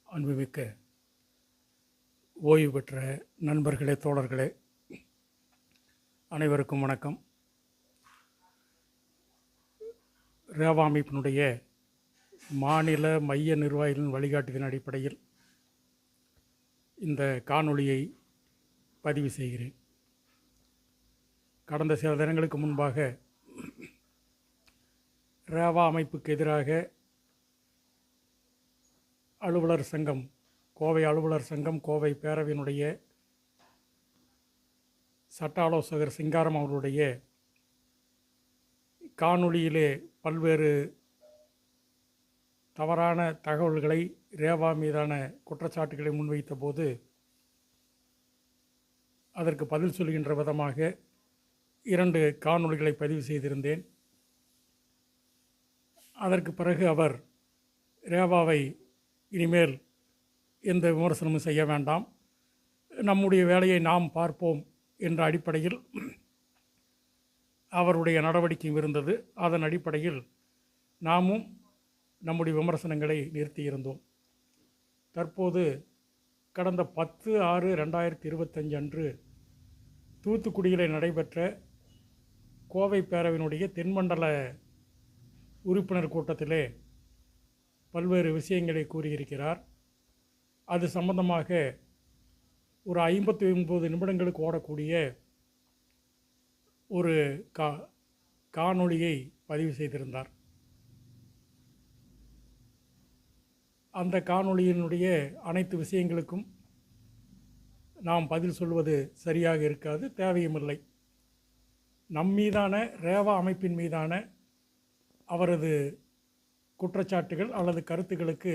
அன்புமிக்க ஓய்வு பெற்ற நண்பர்களே, தோழர்களே, அனைவருக்கும் வணக்கம். ரேவா அமைப்பினுடைய மாநில மைய நிர்வாகிகளின் வழிகாட்டுதலின் அடிப்படையில் இந்த காணொளியை பதிவு செய்கிறேன். கடந்த சில தினங்களுக்கு முன்பாக ரேவா அமைப்புக்கு எதிராக அலுவலர் சங்கம், கோவை அலுவலர் சங்கம், கோவை பேரவையினுடைய சட்ட ஆலோசகர் சிங்காரம் அவர்களுடைய காணொளியிலே பல்வேறு தவறான தகவல்களை, ரேவா மீதான குற்றச்சாட்டுகளை முன்வைத்த போது அதற்கு பதில் சொல்கின்ற விதமாக 2 காணொளிகளை பதிவு செய்திருந்தேன். அதற்கு பிறகு அவர் ரேவாவை இனிமேல் எந்த விமர்சனமும் செய்ய வேண்டாம், நம்முடைய வேலையை நாம் பார்ப்போம் என்ற அடிப்படையில் அவருடைய நடவடிக்கையும் இருந்தது. அதன் அடிப்படையில் நாமும் நம்முடைய விமர்சனங்களை நிறுத்தியிருந்தோம். தற்போது கடந்த 10/6/2025 அன்று தூத்துக்குடியில் நடைபெற்ற கோவை பேரவையினுடைய தென்மண்டல உறுப்பினர் கூட்டத்திலே பல்வேறு விஷயங்களை கூறியிருக்கிறார். அது சம்பந்தமாக ஒரு 59 நிமிடங்களுக்கு ஓடக்கூடிய ஒரு காணொளியை பதிவு செய்திருந்தார். அந்த காணொளியினுடைய அனைத்து விஷயங்களுக்கும் நாம் பதில் சொல்வது சரியாக இருக்காது, தேவையுமில்லை. நம்மீதான, ரேவா அமைப்பின் மீதான அவரது குற்றச்சாட்டுகள் அல்லது கருத்துக்களுக்கு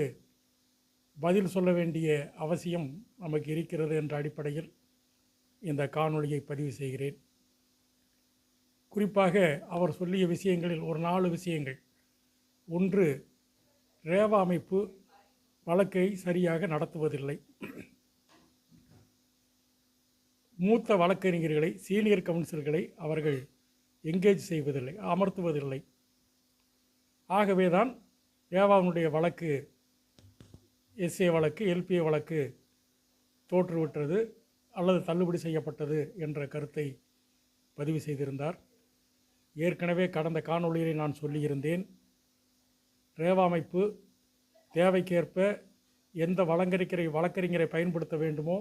பதில் சொல்ல வேண்டிய அவசியம் நமக்கு இருக்கிறது என்ற அடிப்படையில் இந்த காணொளியை பதிவு செய்கிறேன். குறிப்பாக அவர் சொல்லிய விஷயங்களில் ஒரு 4 விஷயங்கள். 1, ரேவா அமைப்பு வழக்கை சரியாக நடத்துவதில்லை. மூத்த வழக்கறிஞர்களை, சீனியர் கவுன்சில்களை அவர்கள் எங்கேஜ் செய்வதில்லை, அமர்த்துவதில்லை. ஆகவேதான் ரேவாவினுடைய வழக்கு, எஸ்ஏ வழக்கு, எல்பிஏ வழக்கு தோற்றுவிட்டது அல்லது தள்ளுபடி செய்யப்பட்டது என்ற கருத்தை பதிவு செய்திருந்தார். ஏற்கனவே கடந்த காணொளியில் நான் சொல்லியிருந்தேன், ரேவா அமைப்பு தேவைக்கேற்ப எந்த வழக்கறிஞரை பயன்படுத்த வேண்டுமோ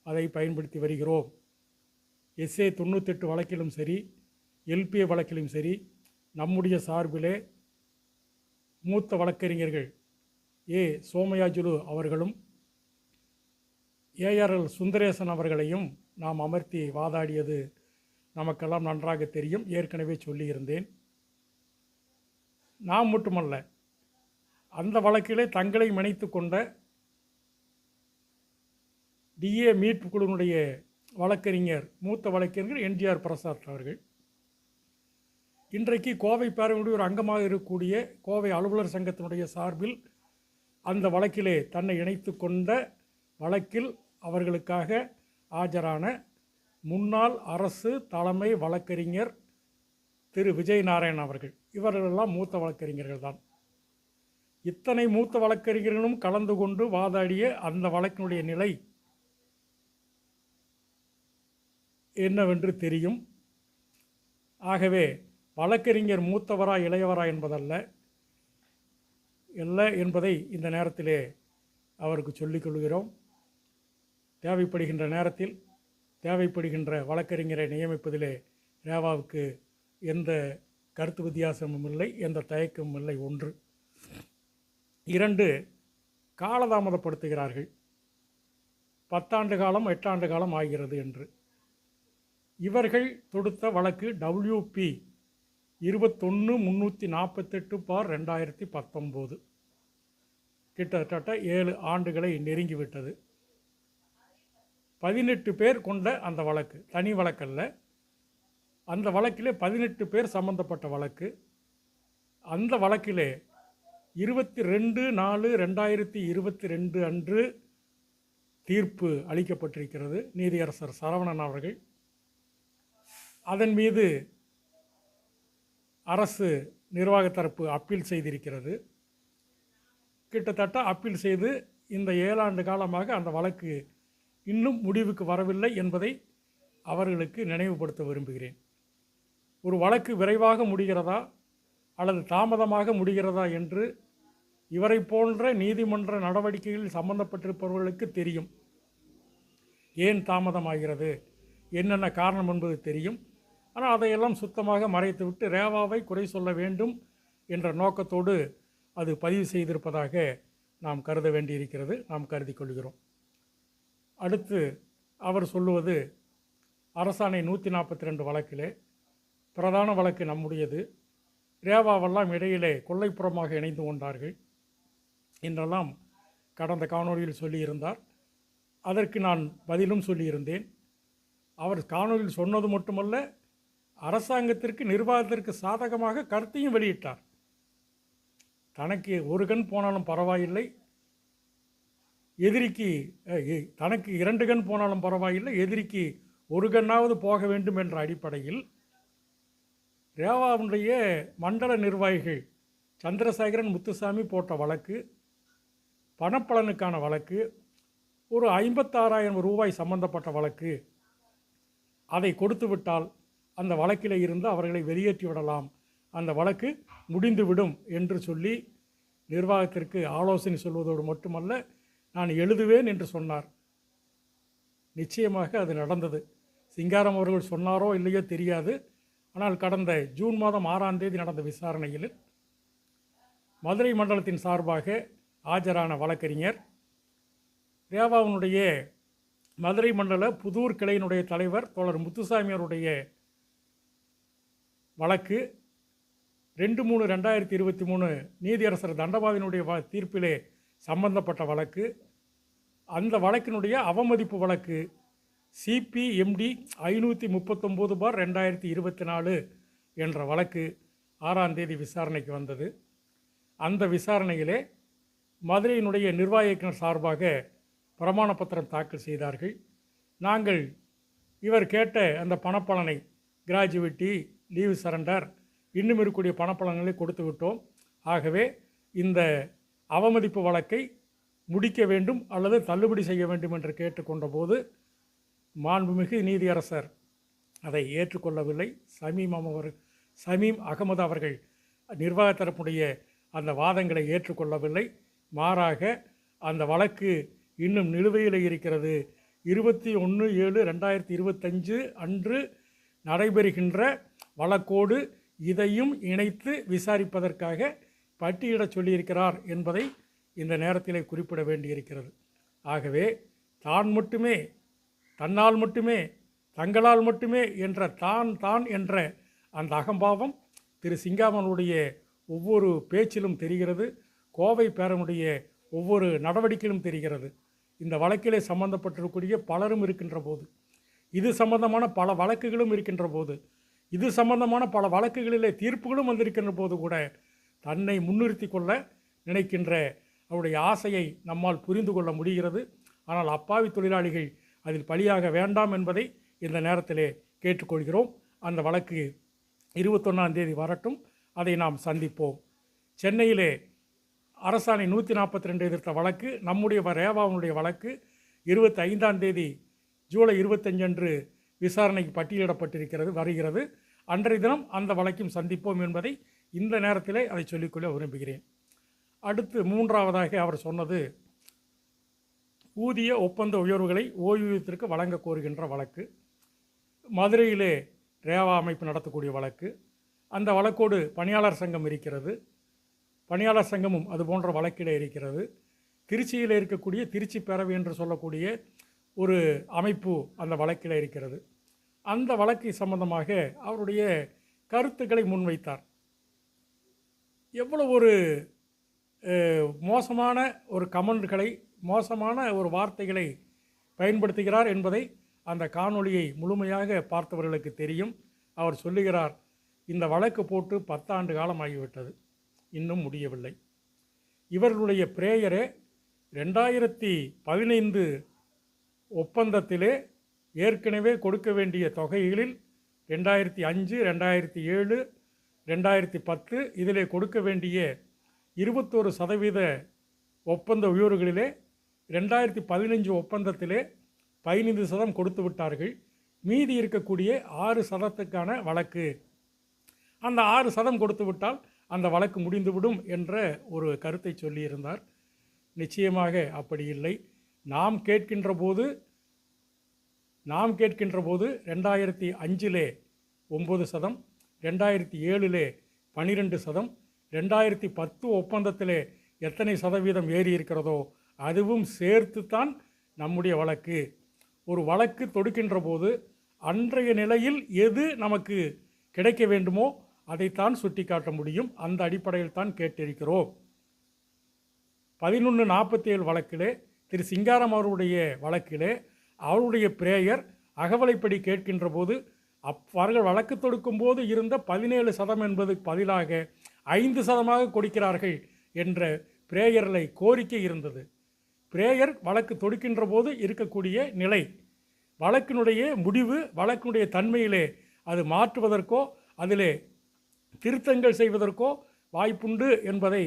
அதை பயன்படுத்தி வருகிறோம். எஸ்ஏ 98 வழக்கிலும் சரி, எல்பிஏ வழக்கிலும் சரி, நம்முடைய சார்பிலே மூத்த வழக்கறிஞர்கள் சோமயாஜுலு அவர்களும் ஏஆர்எல் சுந்தரேசன் அவர்களையும் நாம் அமர்த்தி வாதாடியது நமக்கெல்லாம் நன்றாக தெரியும். ஏற்கனவே சொல்லியிருந்தேன். நாம் மட்டுமல்ல, அந்த வழக்கிலே தங்களை இணைத்து கொண்ட டிஏ மீட்பு குழுவினுடைய வழக்கறிஞர், மூத்த வழக்கறிஞர் என்ஜிஆர் பிரசாத் அவர்கள் இன்றைக்கு கோவை பேரவையுடைய ஒரு அங்கமாக இருக்கக்கூடிய கோவை அலுவலர் சங்கத்தினுடைய சார்பில் அந்த வழக்கிலே தன்னை இணைத்து கொண்ட வழக்கில் அவர்களுக்காக ஆஜரான முன்னாள் அரசு தலைமை வழக்கறிஞர் திரு விஜய் நாராயணன் அவர்கள், இவர்களெல்லாம் மூத்த வழக்கறிஞர்கள் தான். இத்தனை மூத்த வழக்கறிஞர்களும் கலந்து கொண்டு வாதாடிய அந்த வழக்கினுடைய நிலை என்னவென்று தெரியும். ஆகவே வழக்கறிஞர் மூத்தவரா இளையவரா என்பதல்ல என்பதை இந்த நேரத்திலே அவருக்கு சொல்லிக் கொள்கிறோம். தேவைப்படுகின்ற நேரத்தில் தேவைப்படுகின்ற வழக்கறிஞரை நியமிப்பதிலே ரேவாவுக்கு எந்த கருத்து வித்தியாசமும் இல்லை, எந்த தயக்கமும் இல்லை. 1. 2, காலதாமதப்படுத்துகிறார்கள். 10 ஆண்டு காலம், 8 ஆண்டு காலம் ஆகிறது என்று. இவர்கள் தொடுத்த வழக்கு WP 21-348/2019, கிட்டத்தட்ட 7 ஆண்டுகளை நெருங்கிவிட்டது. 18 பேர் கொண்ட அந்த வழக்கு, தனி வழக்கல்ல, அந்த வழக்கிலே 18 பேர் சம்பந்தப்பட்ட வழக்கு. அந்த வழக்கிலே 22/4/2022 அன்று தீர்ப்பு அளிக்கப்பட்டிருக்கிறது. நீதியரசர் சரவணன் அவர்கள் அதன் மீது அரசு நிர்வாக தரப்பு அப்பீல் செய்திருக்கிறது. கிட்டத்தட்ட அப்பீல் செய்து இந்த 7 ஆண்டு காலமாக அந்த வழக்கு இன்னும் முடிவுக்கு வரவில்லை என்பதை அவர்களுக்கு நினைவுபடுத்த விரும்புகிறேன். ஒரு வழக்கு விரைவாக முடிகிறதா அல்லது தாமதமாக முடிகிறதா என்று இவரை போன்ற நீதிமன்ற நடவடிக்கைகளில் சம்பந்தப்பட்டிருப்பவர்களுக்கு தெரியும். ஏன் தாமதமாகிறது, என்னென்ன காரணம் என்பது தெரியும். ஆனால் அதையெல்லாம் சுத்தமாக மறைத்துவிட்டு ரேவாவை குறை சொல்ல வேண்டும் என்ற நோக்கத்தோடு அது பதிவு செய்திருப்பதாக நாம் கருத வேண்டியிருக்கிறது, நாம் கருதி கொள்கிறோம். அடுத்து அவர் சொல்லுவது அரசாணை 142 வழக்கிலே பிரதான வழக்கு நம்முடையது, ரேவாவெல்லாம் இடையிலே கொல்லைப்புறமாக இணைந்து கொண்டார்கள் என்றெல்லாம் கடந்த காணொலியில் சொல்லியிருந்தார். அதற்கு நான் பதிலும் சொல்லியிருந்தேன். அவர் காணொலியில் சொன்னது மட்டுமல்ல, அரசாங்கத்திற்கு நிர்வாகத்திற்கு சாதகமாக கருத்தையும் வெளியிட்டார். தனக்கு ஒரு கண் போனாலும் பரவாயில்லை, எதிரிக்கு தனக்கு 2 கண் போனாலும் பரவாயில்லை, எதிரிக்கு ஒரு கண்ணாவது போக வேண்டும் என்ற அடிப்படையில் ரேவாவுடைய மண்டல நிர்வாகிகள் சந்திரசேகரன், முத்துசாமி போட்ட வழக்கு, பணப்பலனுக்கான வழக்கு, ஒரு 56,000 ரூபாய் சம்பந்தப்பட்ட வழக்கு. அதை கொடுத்து விட்டால் அந்த வழக்கில் இருந்து அவர்களை வெளியேற்றி விடலாம், அந்த வழக்கு முடிந்துவிடும் என்று சொல்லி நிர்வாகத்திற்கு ஆலோசனை சொல்வதோடு மட்டுமல்ல, நான் எழுதுவேன் என்று சொன்னார். நிச்சயமாக அது நடந்தது. சிங்காரம் அவர்கள் சொன்னாரோ இல்லையோ தெரியாது. ஆனால் கடந்த ஜூன் மாதம் 6ஆம் தேதி நடந்த விசாரணையில் மதுரை மண்டலத்தின் சார்பாக ஆஜரான வழக்கறிஞர் ரேவாவினுடைய மதுரை மண்டல புதூர் கிளையினுடைய தலைவர் தோழர் முத்துசாமி அவருடைய வழக்கு 2/3/2023 நீதியரசர் தண்டபாணியினுடைய தீர்ப்பிலே சம்பந்தப்பட்ட வழக்கு. அந்த வழக்கினுடைய அவமதிப்பு வழக்கு CPMD 539/2024 என்ற வழக்கு 6ஆம் தேதி விசாரணைக்கு வந்தது. அந்த விசாரணையிலே மதுரையினுடைய நிர்வாக இயக்குனர் சார்பாக பிரமாண பத்திரம் தாக்கல் செய்தார்கள். நாங்கள் இவர் கேட்ட அந்த பணப்பலனை, கிராஜுவிட்டி, லீவு சரண்டர், இன்னும் இருக்கக்கூடிய பணப்பலன்களை கொடுத்து விட்டோம். ஆகவே இந்த அவமதிப்பு வழக்கை முடிக்க வேண்டும் அல்லது தள்ளுபடி செய்ய வேண்டும் என்று கேட்டுக்கொண்ட போது மாண்புமிகு நீதியரசர் அதை ஏற்றுக்கொள்ளவில்லை. சமீம் அகமது அவர்கள் நிர்வாக தரப்புடைய அந்த வாதங்களை ஏற்றுக்கொள்ளவில்லை. மாறாக அந்த வழக்கு இன்னும் நிலுவையில் இருக்கிறது. 21/7/2025 அன்று நடைபெறுகின்ற வழக்கோடு இதையும் இணைத்து விசாரிப்பதற்காக பட்டியிடச் சொல்லியிருக்கிறார் என்பதை இந்த நேரத்தில் குறிப்பிட வேண்டியிருக்கிறது. ஆகவே தன்னால் மட்டுமே, தங்களால் மட்டுமே என்ற தான் என்ற அந்த அகம்பாவம் திரு சிங்காமனுடைய ஒவ்வொரு பேச்சிலும் தெரிகிறது, கோவை பேரனுடைய ஒவ்வொரு நடவடிக்கையிலும் தெரிகிறது. இந்த வழக்கிலே சம்பந்தப்பட்டிருக்கக்கூடிய பலரும் இருக்கின்ற போது, இது சம்பந்தமான பல வழக்குகளும் இருக்கின்ற போது, இது சம்பந்தமான பல வழக்குகளிலே தீர்ப்புகளும் வந்திருக்கின்ற போது கூட தன்னை முன்னிறுத்தி கொள்ள நினைக்கின்ற அவருடைய ஆசையை நம்மால் புரிந்து கொள்ள முடிகிறது. ஆனால் அப்பாவி தொழிலாளிகள் அதில் பலியாக வேண்டாம் என்பதை இந்த நேரத்திலே கேட்டுக்கொள்கிறோம். அந்த வழக்கு 21ஆம் தேதி வரட்டும், அதை நாம் சந்திப்போம். சென்னையிலே அரசாணை 142 எதிர்த்த வழக்கு, நம்முடைய ரேவாவுடைய வழக்கு 25ஆம் தேதி ஜூலை 25 அன்று விசாரணைக்கு பட்டியலிடப்பட்டிருக்கிறது, வருகிறது. அன்றைய தினம் அந்த வழக்கையும் சந்திப்போம் என்பதை இந்த நேரத்திலே அதை சொல்லிக்கொள்ள விரும்புகிறேன். அடுத்து 3ஆவதாக அவர் சொன்னது ஊதிய ஒப்பந்த உயர்வுகளை ஓய்வூதியத்திற்கு வழங்க கோருகின்ற வழக்கு. மதுரையிலே ரேவா அமைப்பு நடத்தக்கூடிய வழக்கு. அந்த வழக்கோடு பணியாளர் சங்கம் இருக்கிறது. பணியாளர் சங்கமும் அது போன்ற வழக்கிலே இருக்கிறது. திருச்சியில் இருக்கக்கூடிய திருச்சி பேரவை என்று சொல்லக்கூடிய ஒரு அமைப்பு அந்த வழக்கில் இருக்கிறது. அந்த வழக்கு சம்பந்தமாக அவருடைய கருத்துக்களை முன்வைத்தார். எவ்வளவு ஒரு மோசமான ஒரு கமெண்ட்களை, மோசமான ஒரு வார்த்தைகளை பயன்படுத்துகிறார் என்பதை அந்த காணொளியை முழுமையாக பார்த்தவர்களுக்கு தெரியும். அவர் சொல்லுகிறார், இந்த வழக்கு போட்டு 10 ஆண்டு காலம் ஆகிவிட்டது, இன்னும் முடியவில்லை. இவர்களுடைய பிரேயரே 2015 ஒப்பந்தத்திலே ஏற்கனவே கொடுக்க வேண்டிய தொகைகளில் 2005, 2007, 2010 இதிலே கொடுக்க வேண்டிய 21% ஒப்பந்த உயர்வுகளிலே 2015 ஒப்பந்தத்திலே 15% கொடுத்து விட்டார்கள். மீதி இருக்கக்கூடிய 6% வழக்கு, அந்த 6% கொடுத்து விட்டால் அந்த வழக்கு முடிந்துவிடும் என்ற ஒரு கருத்தை சொல்லியிருந்தார். நிச்சயமாக அப்படி இல்லை. நாம் கேட்கின்ற போது 2005 9%, 2007 12%, 2010 ஒப்பந்தத்திலே எத்தனை சதவீதம் ஏறி இருக்கிறதோ அதுவும் சேர்த்து தான் நம்முடைய வழக்கு. ஒரு வழக்கு தொடுக்கின்ற போது அன்றைய நிலையில் எது நமக்கு கிடைக்க வேண்டுமோ அதைத்தான் சுட்டி காட்ட முடியும். அந்த அடிப்படையில் தான் கேட்டிருக்கிறோம். 1147 வழக்கிலே திரு சிங்காரம் அவருடைய வழக்கிலே அவருடைய பிரேயர் அகவலைப்படி கேட்கின்ற போது அவர்கள் வழக்கு தொடுக்கும் போது இருந்த 17% என்பதுக்கு பதிலாக 5% கொடுக்கிறார்கள் என்ற பிரேயரில் கோரிக்கை இருந்தது. பிரேயர் வழக்கு தொடுக்கின்ற போது இருக்கக்கூடிய நிலை, வழக்கினுடைய முடிவு, வழக்கினுடைய தன்மையிலே அது மாற்றுவதற்கோ அதிலே திருத்தங்கள் செய்வதற்கோ வாய்ப்புண்டு என்பதை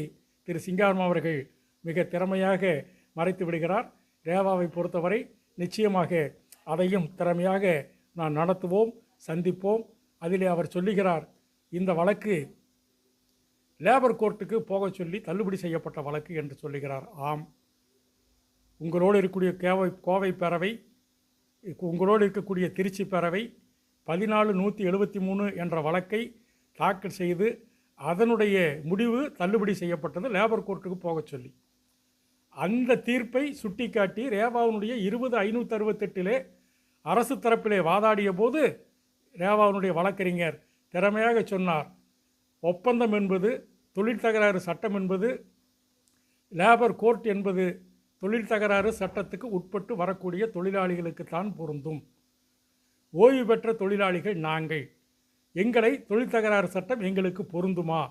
திரு சிங்காரம் அவர்கள் மிக திறமையாக மறைத்து விடுகிறார். ரேவாவை பொறுத்தவரை நிச்சயமாக அதையும் திறமையாக நான் நடத்துவோம், சந்திப்போம். அதிலே அவர் சொல்லுகிறார், இந்த வழக்கு லேபர் கோர்ட்டுக்கு போக சொல்லி தள்ளுபடி செய்யப்பட்ட வழக்கு என்று சொல்லுகிறார். ஆம், உங்களோடு இருக்கக்கூடிய கோவை பேரவை, உங்களோடு இருக்கக்கூடிய திருச்சி பேரவை 14173 என்ற வழக்கை தாக்கல் செய்து அதனுடைய முடிவு தள்ளுபடி செய்யப்பட்டது லேபர் கோர்ட்டுக்கு போக சொல்லி. அந்த தீர்ப்பை சுட்டிக்காட்டி ரேவாவினுடைய 20568 அரசு தரப்பிலே வாதாடிய போது ரேவாவினுடைய வழக்கறிஞர் திறமையாக சொன்னார், ஒப்பந்தம் என்பது தொழில் தகராறு சட்டம் என்பது லேபர் கோர்ட் என்பது தொழில் தகராறு சட்டத்துக்கு உட்பட்டு வரக்கூடிய தொழிலாளிகளுக்கு தான் பொருந்தும். ஓய்வு பெற்ற தொழிலாளிகள் நாங்கள், எங்களை தொழில் தகராறு சட்டம் எங்களுக்கு பொருந்துமா?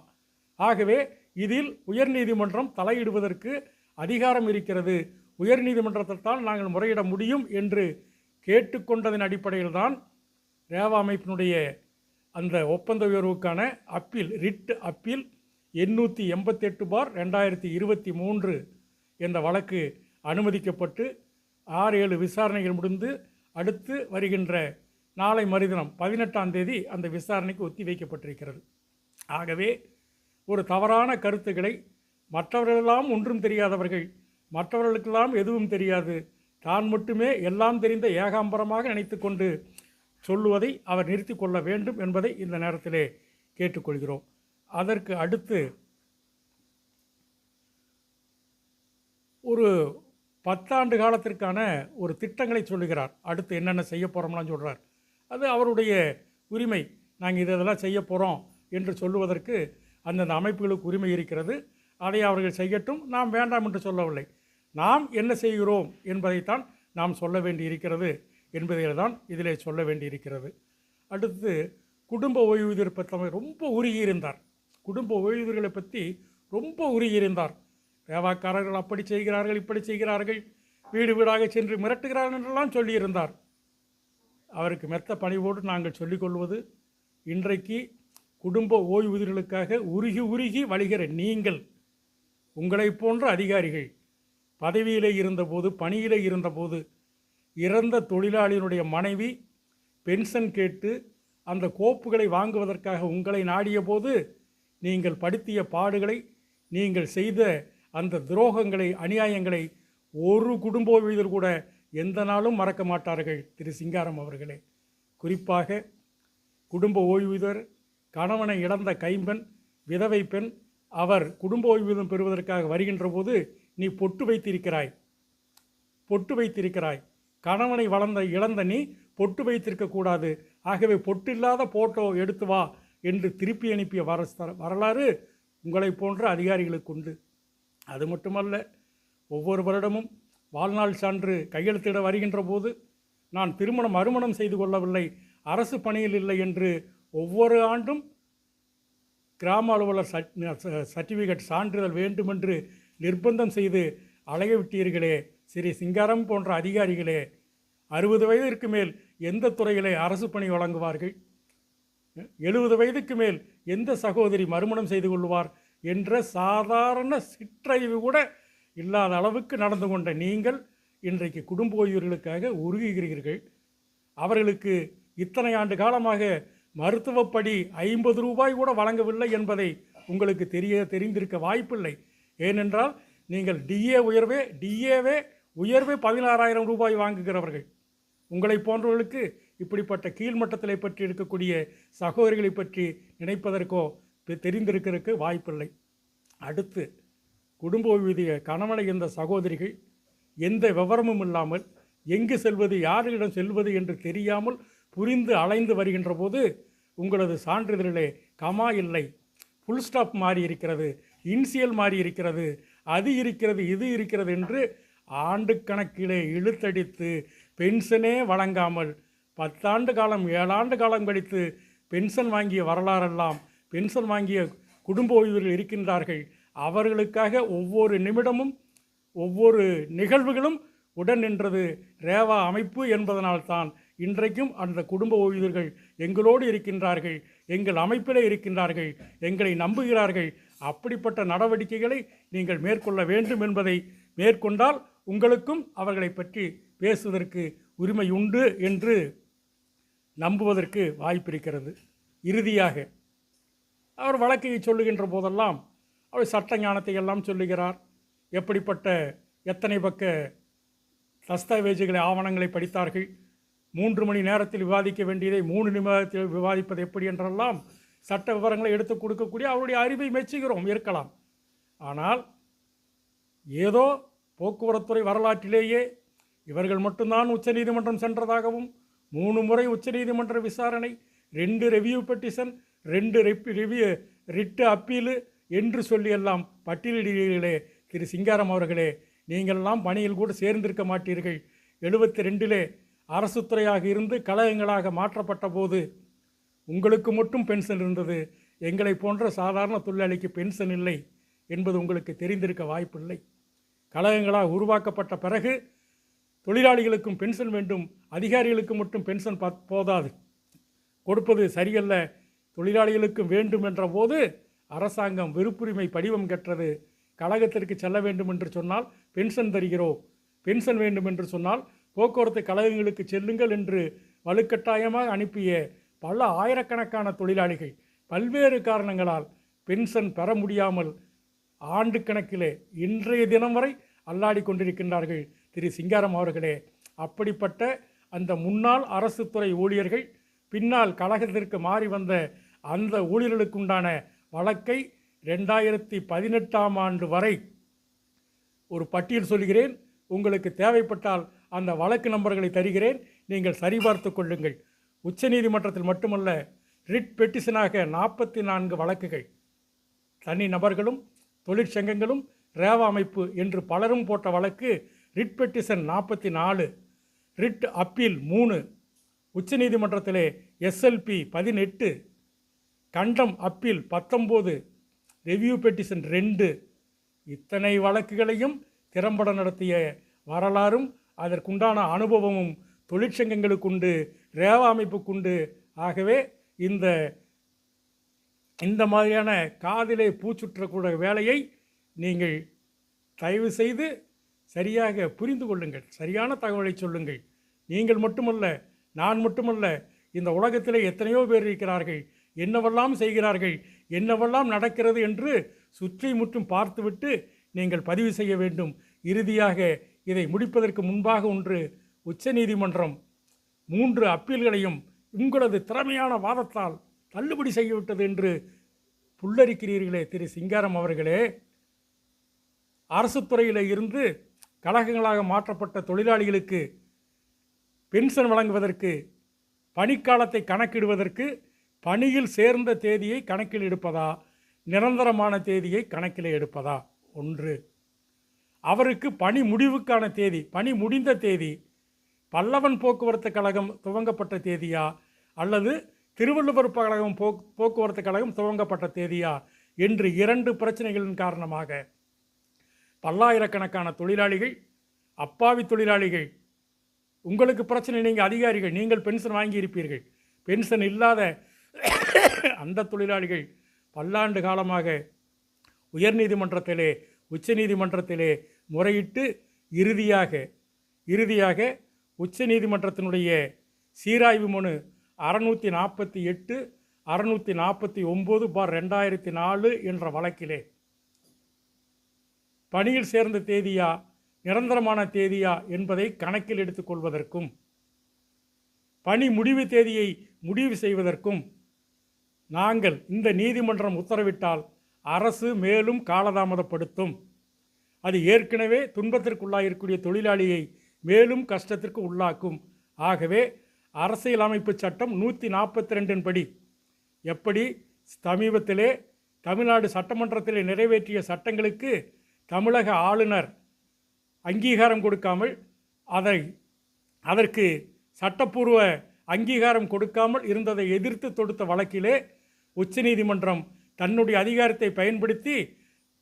ஆகவே இதில் உயர்நீதிமன்றம் தலையிடுவதற்கு அதிகாரம் இருக்கிறது, உயர்நீதிமன்றத்தில் தான் நாங்கள் முறையிட முடியும் என்று கேட்டுக்கொண்டதன் அடிப்படையில் தான் ரேவா அமைப்பினுடைய அந்த ஒப்பந்த உயர்வுக்கான அப்பீல், ரிட் அப்பீல் 888/2023 என்ற வழக்கு அனுமதிக்கப்பட்டு 6-7 விசாரணைகள் முடிந்து அடுத்து வருகின்ற நாளை மறுதினம் 18ஆம் தேதி அந்த விசாரணைக்கு ஒத்தி வைக்கப்பட்டிருக்கிறது. ஆகவே ஒரு தவறான கருத்துக்களை மற்றவர்களெல்லாம் ஒன்றும் தெரியாதவர்கள், மற்றவர்களுக்கெல்லாம் எதுவும் தெரியாது, தான் மட்டுமே எல்லாம் தெரிந்த ஏகாம்பரமாக நினைத்து கொண்டு சொல்லுவதை அவர் நிறுத்தி கொள்ள வேண்டும் என்பதை இந்த நேரத்திலே கேட்டுக்கொள்கிறோம். அதற்கு அடுத்து ஒரு 10 ஆண்டு காலத்திற்கான ஒரு திட்டங்களை சொல்லுகிறார். அடுத்து என்னென்ன செய்ய போகிறோம்லாம் சொல்கிறார். அது அவருடைய உரிமை. நாங்கள் இதெல்லாம் செய்ய போகிறோம் என்று சொல்லுவதற்கு அந்தந்த அமைப்புகளுக்கு உரிமை இருக்கிறது. அதை அவர்கள் செய்யட்டும், நாம் வேண்டாம் என்று சொல்லவில்லை. நாம் என்ன செய்கிறோம் என்பதைத்தான் நாம் சொல்ல வேண்டி இருக்கிறது என்பதில் தான் இதிலே சொல்ல வேண்டி இருக்கிறது. அடுத்து குடும்ப ஓய்வூதியர் பற்றி ரொம்ப உருகியிருந்தார். குடும்ப ஓய்வூதியர்களை பற்றி ரொம்ப உருகியிருந்தார். ரேவாக்காரர்கள் அப்படி செய்கிறார்கள், இப்படி செய்கிறார்கள், வீடு வீடாக சென்று மிரட்டுகிறார்கள் என்றெல்லாம் சொல்லியிருந்தார். அவருக்கு மெத்த பணிவோடு நாங்கள் சொல்லிக்கொள்வது, இன்றைக்கு குடும்ப ஓய்வூதியர்களுக்காக உருகி உருகி வழிகிற நீங்கள், உங்களை போன்ற அதிகாரிகள் பதவியிலே இருந்தபோது, பணியிலே இருந்தபோது இறந்த தொழிலாளியினுடைய மனைவி பென்ஷன் கேட்டு அந்த கோப்புகளை வாங்குவதற்காக உங்களை நாடிய போது நீங்கள் படுத்திய பாடுகளை, நீங்கள் செய்த அந்த துரோகங்களை, அநியாயங்களை ஒரு குடும்ப ஓய்வூதியர் கூட எந்த நாளும் மறக்க மாட்டார்கள். திரு சிங்காரம் அவர்களே, குறிப்பாக குடும்ப ஓய்வூதியர், கணவனை இழந்த கைம்பெண், விதவை பெண், அவர் குடும்ப ஓய்வூதியம் பெறுவதற்காக வருகின்ற போது நீ பொட்டு வைத்திருக்கிறாய், கணவனை இழந்த நீ பொட்டு வைத்திருக்கக்கூடாது, ஆகவே பொட்டில்லாத போட்டோ எடுத்து வா என்று திருப்பி அனுப்பிய வரலாறு உங்களை போன்ற அதிகாரிகளுக்கு உண்டு. அது மட்டுமல்ல, ஒவ்வொரு வருடமும் வாழ்நாள் சான்று கையெழுத்திட வருகின்ற போது நான் மறுமணம் செய்து கொள்ளவில்லை, அரசு பணியில் இல்லை என்று ஒவ்வொரு ஆண்டும் கிராம அலுவலர் சர்டிஃபிகேட் சான்றிதழ் வேண்டுமென்று நிர்பந்தம் செய்து அலைய விட்டீர்களே. ஸ்ரீ சிங்காரம் போன்ற அதிகாரிகளே, 60 வயதிற்கு மேல் எந்த துறையிலே அரசு பணி வழங்குவார்கள்? 70 வயதுக்கு மேல் எந்த சகோதரி மறுமணம் செய்து கொள்வார் என்ற சாதாரண சிற்றறிவு கூட இல்லாத அளவுக்கு நடந்து கொண்ட நீங்கள் இன்றைக்கு குடும்ப ஓய்வூதியர்களுக்காக உருகுகிறீர்கள். அவர்களுக்கு இத்தனை ஆண்டு காலமாக மருத்துவப்படி 50 ரூபாய் கூட வழங்கவில்லை என்பதை உங்களுக்கு தெரிந்திருக்க வாய்ப்பில்லை. ஏனென்றால் நீங்கள் டிஏவே உயர்வே 16,000 ரூபாய் வாங்குகிறவர்கள். உங்களை போன்றவர்களுக்கு இப்படிப்பட்ட கீழ்மட்டத்திலை பற்றி இருக்கக்கூடிய சகோதரிகளை பற்றி நினைப்பதற்கோ தெரிந்திருக்கிறதுக்கு வாய்ப்பில்லை. அடுத்து குடும்ப ஓய்வூதிய கணவனை இந்த சகோதரிகள் எந்த விவரமும் இல்லாமல் எங்கு செல்வது, யாரிடம் செல்வது என்று தெரியாமல் புரிந்து அலைந்து வருகின்ற போது உங்களது சான்றிதழிலே கமா இல்லை, ஃபுல் ஸ்டாப் மாறி இருக்கிறது, இன்சியல் மாறி இருக்கிறது, அது இருக்கிறது, இது இருக்கிறது என்று ஆண்டு கணக்கிலே இழுத்தடித்து பென்ஷனே வழங்காமல் 10 ஆண்டு காலம் 7 ஆண்டு காலம் கழித்து பென்ஷன் வாங்கிய வரலாறெல்லாம் பென்ஷன் வாங்கிய குடும்ப ஓய்வூதியர்கள் இருக்கின்றார்கள். அவர்களுக்காக ஒவ்வொரு நிமிடமும் ஒவ்வொரு நிகழ்வுகளும் உடன் நின்றது ரேவா அமைப்பு என்பதனால்தான் இன்றைக்கும் அந்த குடும்ப ஓய்வூதியர்கள் எங்களோடு இருக்கின்றார்கள், எங்கள் அமைப்பிலே இருக்கின்றார்கள், எங்களை நம்புகிறார்கள். அப்படிப்பட்ட நடவடிக்கைகளை நீங்கள் மேற்கொள்ள வேண்டும் என்பதை மேற்கொண்டால் உங்களுக்கும் அவர்களை பற்றி பேசுவதற்கு உரிமை உண்டு என்று நம்புவதற்கு வாய்ப்பிருக்கிறது. இறுதியாக அவர் வழக்கை சொல்லுகின்ற போதெல்லாம் அவர் சட்ட ஞானத்தை எல்லாம் சொல்லுகிறார். எப்படிப்பட்ட எத்தனை பக்க தஸ்தாவேஜுகளை ஆவணங்களை படித்தார்கள், 3 மணி நேரத்தில் விவாதிக்க வேண்டியதை 3 நிமிடத்தில் விவாதிப்பது எப்படி என்றெல்லாம் சட்ட விவரங்களை எடுத்து கொடுக்கக்கூடிய அவருடைய அறிவை மெச்சுகிறோம், இருக்கலாம். ஆனால் ஏதோ போக்குவரத்துறை வரலாற்றிலேயே இவர்கள் மட்டும்தான் உச்சநீதிமன்றம் சென்றதாகவும் 3 முறை உச்சநீதிமன்ற விசாரணை, 2 ரெவியூ பெட்டிஷன், 2 ரிட்டு அப்பீலு என்று சொல்லியெல்லாம் பட்டியலிடுகிறீர்களே திரு சிங்காரம் அவர்களே, நீங்களெல்லாம் பணியில் கூட சேர்ந்திருக்க மாட்டீர்கள். 72 அரசு துறையாக இருந்து கழகங்களாக மாற்றப்பட்ட போது உங்களுக்கு மட்டும் பென்ஷன் இருந்தது, எங்களை போன்ற சாதாரண தொழிலாளிக்கு பென்ஷன் இல்லை என்பது உங்களுக்கு தெரிந்திருக்க வாய்ப்பில்லை. கழகங்களாக உருவாக்கப்பட்ட பிறகு தொழிலாளிகளுக்கும் பென்ஷன் வேண்டும், அதிகாரிகளுக்கு மட்டும் பென்ஷன் போதாது, கொடுப்பது சரியல்ல, தொழிலாளிகளுக்கும் வேண்டும் என்ற போது அரசாங்கம் விருப்புரிமை படிவம் கற்றது. கழகத்திற்கு செல்ல வேண்டும் என்று சொன்னால் பென்ஷன் தருகிறோம், பென்ஷன் வேண்டும் என்று சொன்னால் போக்குவரத்து கழகங்களுக்கு செல்லுங்கள் என்று வலுக்கட்டாயமாக அனுப்பிய பல ஆயிரக்கணக்கான தொழிலாளிகள் பல்வேறு காரணங்களால் பென்ஷன் பெற முடியாமல் ஆண்டு கணக்கிலே இன்றைய தினம் வரை அல்லாடி கொண்டிருக்கின்றார்கள். திரு சிங்காரம் அவர்களே, அப்படிப்பட்ட அந்த முன்னாள் அரசு துறை ஊழியர்கள் பின்னால் கழகத்திற்கு மாறி வந்த அந்த ஊழியர்களுக்குண்டான வழக்கை 2018ஆம் ஆண்டு வரை ஒரு பட்டியல் சொல்கிறேன், உங்களுக்கு தேவைப்பட்டால் அந்த வழக்கு நம்பர்களை தருகிறேன், நீங்கள் சரிபார்த்து கொள்ளுங்கள். உச்சநீதிமன்றத்தில் மட்டுமல்ல, ரிட் பெட்டிஷனாக 44 வழக்குகள், தனி நபர்களும் தொழிற்சங்கங்களும் ரேவா அமைப்பு என்று பலரும் போட்ட வழக்கு ரிட் பெட்டிஷன் 44, ரிட் அப்பீல் 3, உச்சநீதிமன்றத்திலே எஸ்எல்பி 18, கண்டம் அப்பீல் 19, ரெவியூ பெட்டிஷன் 2. இத்தனை வழக்குகளையும் திறம்பட நடத்திய வரலாறும் அதற்குண்டான அனுபவமும் தொழிற்சங்கங்களுக்குண்டு, ரேவா அமைப்புக்குண்டு. ஆகவே இந்த மாதிரியான காதிலே பூச்சுற்றக்கூடிய வேலையை நீங்கள் தயவு செய்து சரியாக புரிந்து கொள்ளுங்கள், சரியான தகவலை சொல்லுங்கள். நீங்கள் மட்டுமல்ல, நான் மட்டுமல்ல, இந்த உலகத்திலே எத்தனையோ பேர் இருக்கிறார்கள், என்னவெல்லாம் செய்கிறார்கள், என்னவெல்லாம் நடக்கிறது என்று சுற்றி முற்றும் பார்த்துவிட்டு நீங்கள் பதிவு செய்ய வேண்டும். இறுதியாக இதை முடிப்பதற்கு முன்பாக ஒன்று, உச்சநீதிமன்றம் 3 அப்பீல்களையும் உங்களது திறமையான வாதத்தால் தள்ளுபடி செய்யவிட்டது என்று புல்லரிக்கிறீர்களே திரு சிங்காரம் அவர்களே, அரசு துறையில் இருந்து கழகங்களாக மாற்றப்பட்ட தொழிலாளிகளுக்கு பென்ஷன் வழங்குவதற்கு, பணிக்காலத்தை கணக்கிடுவதற்கு பணியில் சேர்ந்த தேதியை கணக்கில் எடுப்பதா, நிரந்தரமான தேதியை கணக்கில் எடுப்பதா? ஒன்று. அவருக்கு பணி முடிவுக்கான தேதி, பணி முடிந்த தேதி பல்லவன் போக்குவரத்து கழகம் துவங்கப்பட்ட தேதியா அல்லது திருவள்ளுவர் கழகம் போக்குவரத்து கழகம் துவங்கப்பட்ட தேதியா என்று 2 பிரச்சனைகளின் காரணமாக பல்லாயிரக்கணக்கான தொழிலாளிகள், அப்பாவி தொழிலாளிகள், உங்களுக்கு பிரச்சனை, நீங்கள் அதிகாரிகள், நீங்கள் பென்ஷன் வாங்கியிருப்பீர்கள், பென்ஷன் இல்லாத அந்த தொழிலாளிகள் பல்லாண்டு காலமாக உயர்நீதிமன்றத்திலே, உச்சநீதிமன்றத்திலே முறையிட்டு இறுதியாக உச்சநீதிமன்றத்தினுடைய சீராய்வு மனு 648 649/2004 என்ற வழக்கிலே பணியில் சேர்ந்த தேதியா நிரந்தரமான தேதியா என்பதை கணக்கில் எடுத்துக்கொள்வதற்கும் பணி முடிவு தேதியை முடிவு செய்வதற்கும் நாங்கள் இந்த நீதிமன்றம் உத்தரவிட்டால் அரசு மேலும் காலதாமதப்படுத்தும். அது ஏற்கனவே துன்பத்திற்குள்ளாயிருக்கூடிய தொழிலாளியை மேலும் கஷ்டத்திற்கு உள்ளாக்கும். ஆகவே அரசியலமைப்பு சட்டம் 142 படி எப்படி சமீபத்திலே தமிழ்நாடு சட்டமன்றத்திலே நிறைவேற்றிய சட்டங்களுக்கு தமிழக ஆளுநர் அங்கீகாரம் கொடுக்காமல் அதற்கு சட்டப்பூர்வ அங்கீகாரம் கொடுக்காமல் இருந்ததை எதிர்த்து தொடுத்த வழக்கிலே உச்சநீதிமன்றம் தன்னுடைய அதிகாரத்தை பயன்படுத்தி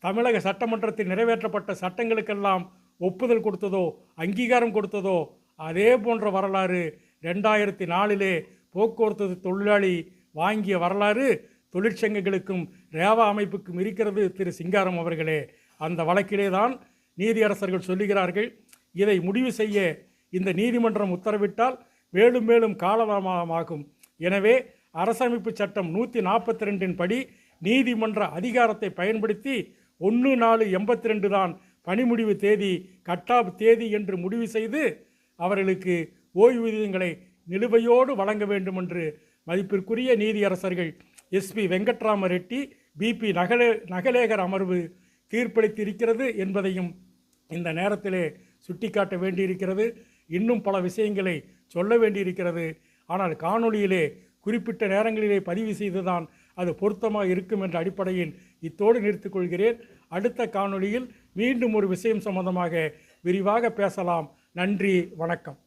தமிழக சட்டமன்றத்தில் நிறைவேற்றப்பட்ட சட்டங்களுக்கெல்லாம் ஒப்புதல் கொடுத்ததோ அங்கீகாரம் கொடுத்ததோ அதே போன்ற வரலாறு 2004 போக்குவரத்து தொழிலாளி வாங்கிய வரலாறு தொழிற்சங்கங்களுக்கும் ரேவா அமைப்புக்கும் இருக்கிறது. திரு சிங்காரம் அவர்களே, அந்த வழக்கிலே தான் நீதியரசர்கள் சொல்லுகிறார்கள், இதை முடிவு செய்ய இந்த நீதிமன்றம் உத்தரவிட்டால் மேலும் மேலும் காலதாமதமாகும். எனவே அரசமைப்பு சட்டம் 142 படி நீதிமன்ற அதிகாரத்தை பயன்படுத்தி 1/4/82 தான் பணிமுடிவு தேதி கட்டாப் தேதி என்று முடிவு செய்து அவர்களுக்கு ஓய்வூதியங்களை நிலுவையோடு வழங்க வேண்டும் என்று மதிப்பிற்குரிய நீதியரசர்கள் எஸ்பி வெங்கட்ராம ரெட்டி பிபி நகலேகர் அமர்வு தீர்ப்பளித்திருக்கிறது என்பதையும் இந்த நேரத்திலே சுட்டிக்காட்ட வேண்டியிருக்கிறது. இன்னும் பல விஷயங்களை சொல்ல வேண்டியிருக்கிறது. ஆனால் காணொளியிலே குறிப்பிட்ட நேரங்களிலே பதிவு செய்துதான் அது பொருத்தமாக இருக்கும் என்ற அடிப்படையில் இத்தோடு நிறுத்திக்கொள்கிறேன். அடுத்த காணொளியில் மீண்டும் ஒரு விஷயம் சம்பந்தமாக விரிவாக பேசலாம். நன்றி, வணக்கம்.